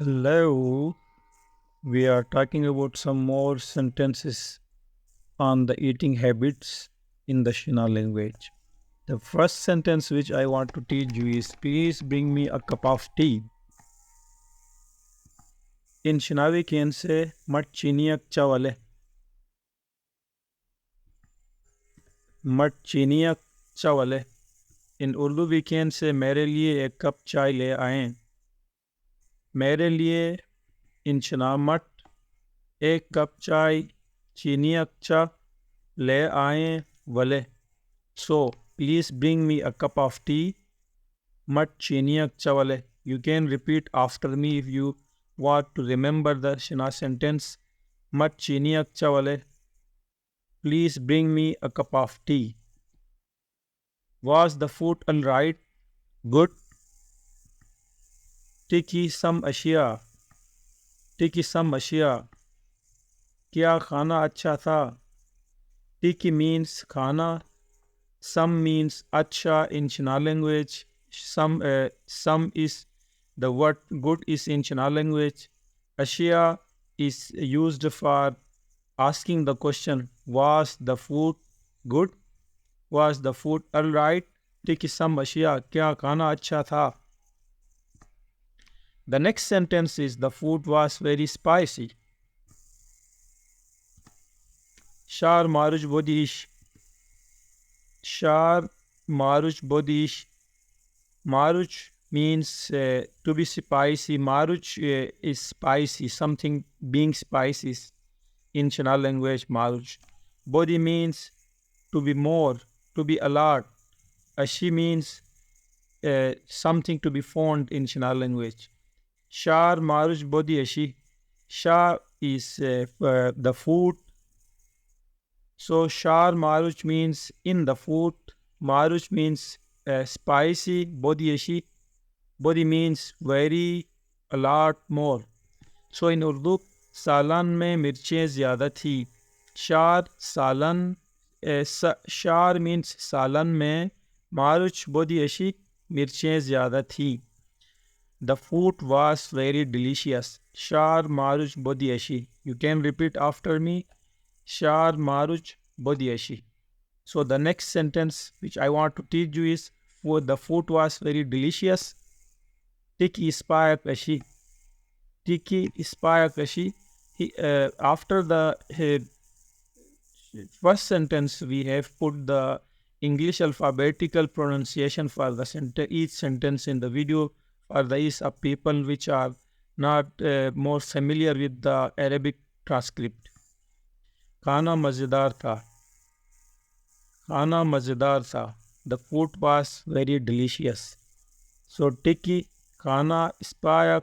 Hello, we are talking about some more sentences on the eating habits in the Shina language. The first sentence which I want to teach you is please bring me a cup of tea. In Shina we can say mat chiniyak chawale. Mat chiniyak chawale. In Urdu we can say mere liye ek cup chai le aaye. Mere liye in Shina mat एक cup चाय चीनी अच्छा ले आए वाले. So please bring me a cup of tea. Mat chini अच्छा वाले. You can repeat after me if you want to remember the Shina sentence. Mat chini अच्छा वाले. Please bring me a cup of tea. Was the food alright? Good. Tiki some ashia. Tiki some ashia. क्या खाना अच्छा था? Tiki means खाना. Some means acha in Shina language. Some is the word good is in Shina language. Ashia is used for asking the question, was the food good? Was the food alright? Tiki some ashia. Kya khana acha tha? The next sentence is the food was very spicy. Shar maruj bodish. Shar maruj bodish. Maruj means to be spicy. Maruj is spicy, something being spicy in Shina language. Maruj. Body means to be more, to be a lot. Ashi means something to be found in Shina language. Shar maruj body ashi. Shar is the food. So shar maruj means in the food. Maruj means spicy. Body ashi. Body means very, a lot more. So in Urdu, salan में मिर्चें ज़्यादा थी. Shar salan. Shar means salan में. Maruch body ashi मिर्चें ज़्यादा थी. The food was very delicious. Shar maruch body ashi. You can repeat after me. Shar maruch body ashi. So the next sentence which I want to teach you is, the food was very delicious. Tiki ispaya kashi. Tiki ispaya kashi. After the first sentence, we have put the English alphabetical pronunciation for the each sentence in the video for the ease of people which are not more familiar with the Arabic transcript. Khana mazedar tha. Khana mazedar tha. The food was very delicious. So tiki khana ispaya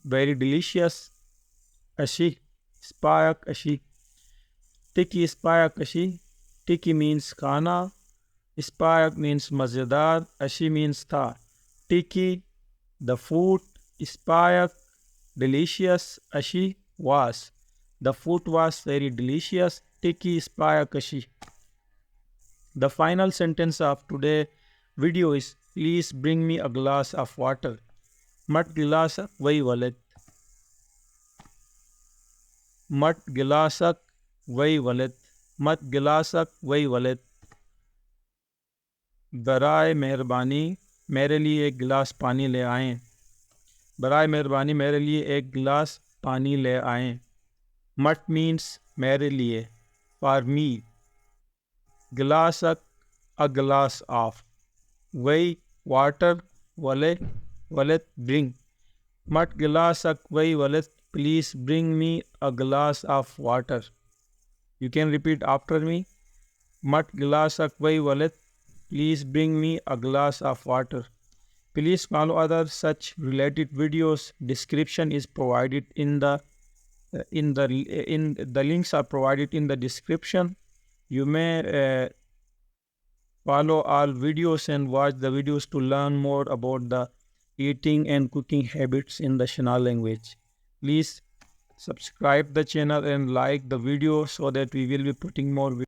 very delicious. Ashi ispaya ashi. Tiki ispaya ashi. Tiki means khana. Ispaya means mazedar. Ashi means tha. Tiki, the food. Ispaya, delicious. Ashi, was. The food was very delicious. Tiki ispaya ashi. The final sentence of today's video is, please bring me a glass of water. Mat gilasak vai walid. Mat gilasak vai walid. Mat gilasak vai walid. बराए मेहरबानी मेरे लिए एक गिलास पानी ले आएं. बराए मेहरबानी मेरे लिए एक गिलास पानी ले आएं. मट मीन्स मेरे लिए, फॉर मी. गिलासक, a glass of. Wai, water. Wale, walet, bring. Mat gilasak wai walet. Please bring me a glass of water. You can repeat after me. Mat gilasak wai walet. Please bring me a glass of water. Please follow other such related videos. Description is provided in the links are provided in the description. You may follow all videos and watch the videos to learn more about the eating and cooking habits in the Shina language. Please subscribe the channel and like the video so that we will be putting more videos.